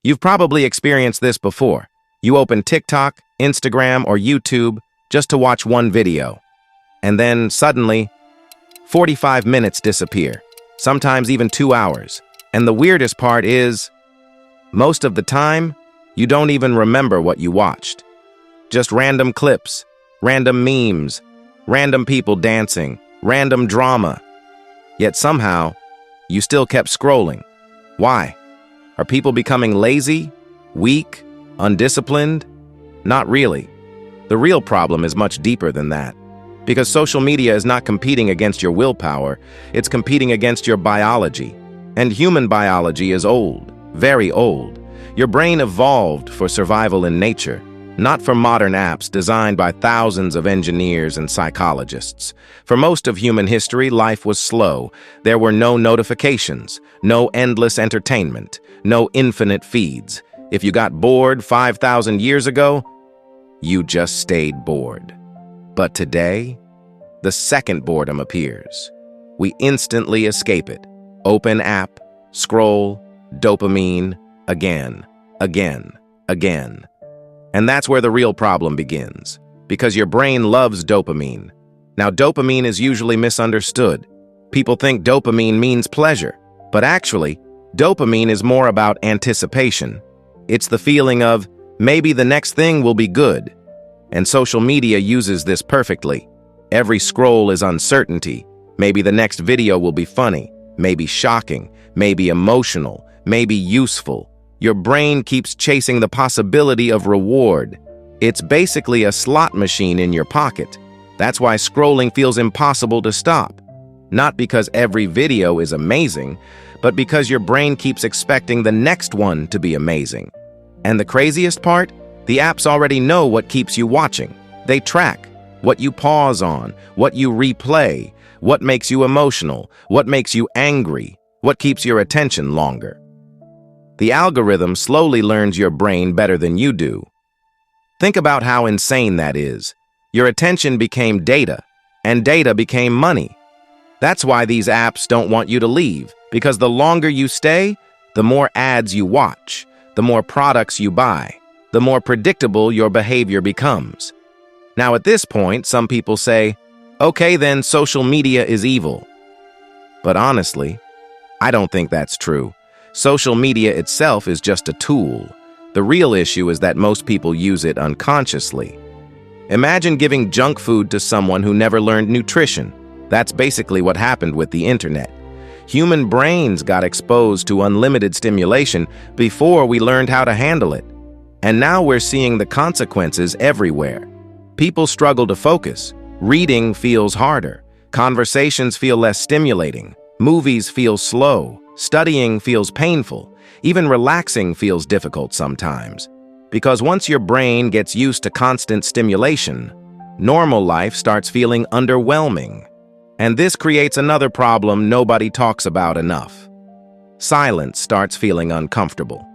You've probably experienced this before. You open TikTok, Instagram, or YouTube just to watch one video. And then, suddenly, 45 minutes disappear, sometimes even 2 hours. And the weirdest part is, most of the time, you don't even remember what you watched. Just random clips, random memes, random people dancing, random drama. Yet somehow, you still kept scrolling. Why? Are people becoming lazy, weak, undisciplined? Not really. The real problem is much deeper than that. Because social media is not competing against your willpower, it's competing against your biology. And human biology is old, very old. Your brain evolved for survival in nature, not for modern apps designed by thousands of engineers and psychologists. For most of human history, life was slow. There were no notifications, no endless entertainment, no infinite feeds. If you got bored 5,000 years ago, you just stayed bored. But today, the second boredom appears. We instantly escape it. Open app, scroll, dopamine, again, again, again. And that's where the real problem begins, because your brain loves dopamine. Now, dopamine is usually misunderstood. People think dopamine means pleasure, but actually, dopamine is more about anticipation. It's the feeling of, maybe the next thing will be good. And social media uses this perfectly. Every scroll is uncertainty. Maybe the next video will be funny, maybe shocking, maybe emotional, maybe useful. Your brain keeps chasing the possibility of reward. It's basically a slot machine in your pocket. That's why scrolling feels impossible to stop. Not because every video is amazing, but because your brain keeps expecting the next one to be amazing. And the craziest part? The apps already know what keeps you watching. They track what you pause on, what you replay, what makes you emotional, what makes you angry, what keeps your attention longer. The algorithm slowly learns your brain better than you do. Think about how insane that is. Your attention became data, and data became money. That's why these apps don't want you to leave, because the longer you stay, the more ads you watch, the more products you buy, the more predictable your behavior becomes. Now at this point, some people say, okay, then social media is evil. But honestly, I don't think that's true. Social media itself is just a tool. The real issue is that most people use it unconsciously. Imagine giving junk food to someone who never learned nutrition. That's basically what happened with the internet. Human brains got exposed to unlimited stimulation before we learned how to handle it. And now we're seeing the consequences everywhere. People struggle to focus. Reading feels harder. Conversations feel less stimulating. Movies feel slow. Studying feels painful. Even relaxing feels difficult sometimes. Because once your brain gets used to constant stimulation, normal life starts feeling underwhelming. And this creates another problem nobody talks about enough. Silence starts feeling uncomfortable.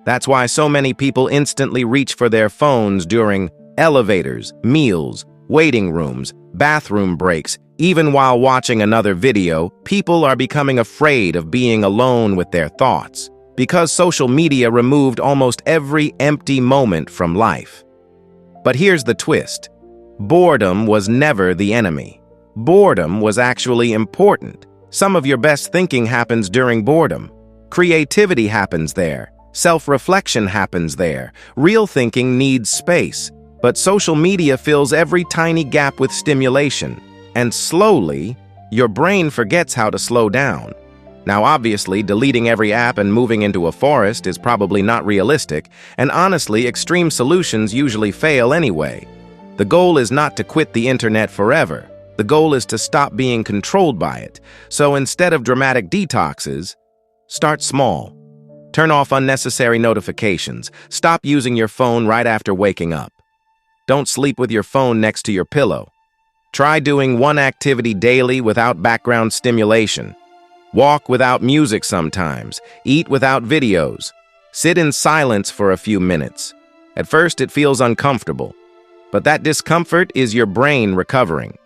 That's why so many people instantly reach for their phones during elevators, meals, waiting rooms, bathroom breaks. Even while watching another video, people are becoming afraid of being alone with their thoughts, because social media removed almost every empty moment from life. But here's the twist. Boredom was never the enemy. Boredom was actually important. Some of your best thinking happens during boredom. Creativity happens there. Self-reflection happens there. Real thinking needs space. But social media fills every tiny gap with stimulation. And slowly, your brain forgets how to slow down. Now, obviously, deleting every app and moving into a forest is probably not realistic, and honestly, extreme solutions usually fail anyway. The goal is not to quit the internet forever. The goal is to stop being controlled by it. So instead of dramatic detoxes, start small. Turn off unnecessary notifications. Stop using your phone right after waking up. Don't sleep with your phone next to your pillow. Try doing one activity daily without background stimulation. Walk without music sometimes. Eat without videos. Sit in silence for a few minutes. At first, it feels uncomfortable. But that discomfort is your brain recovering.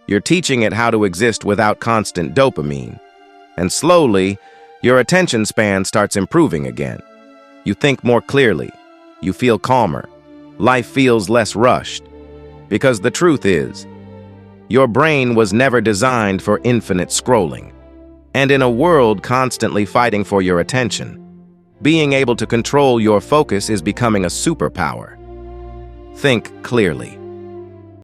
You're teaching it how to exist without constant dopamine. And slowly, your attention span starts improving again. You think more clearly. You feel calmer. Life feels less rushed. Because the truth is, your brain was never designed for infinite scrolling. And in a world constantly fighting for your attention, being able to control your focus is becoming a superpower. Think clearly.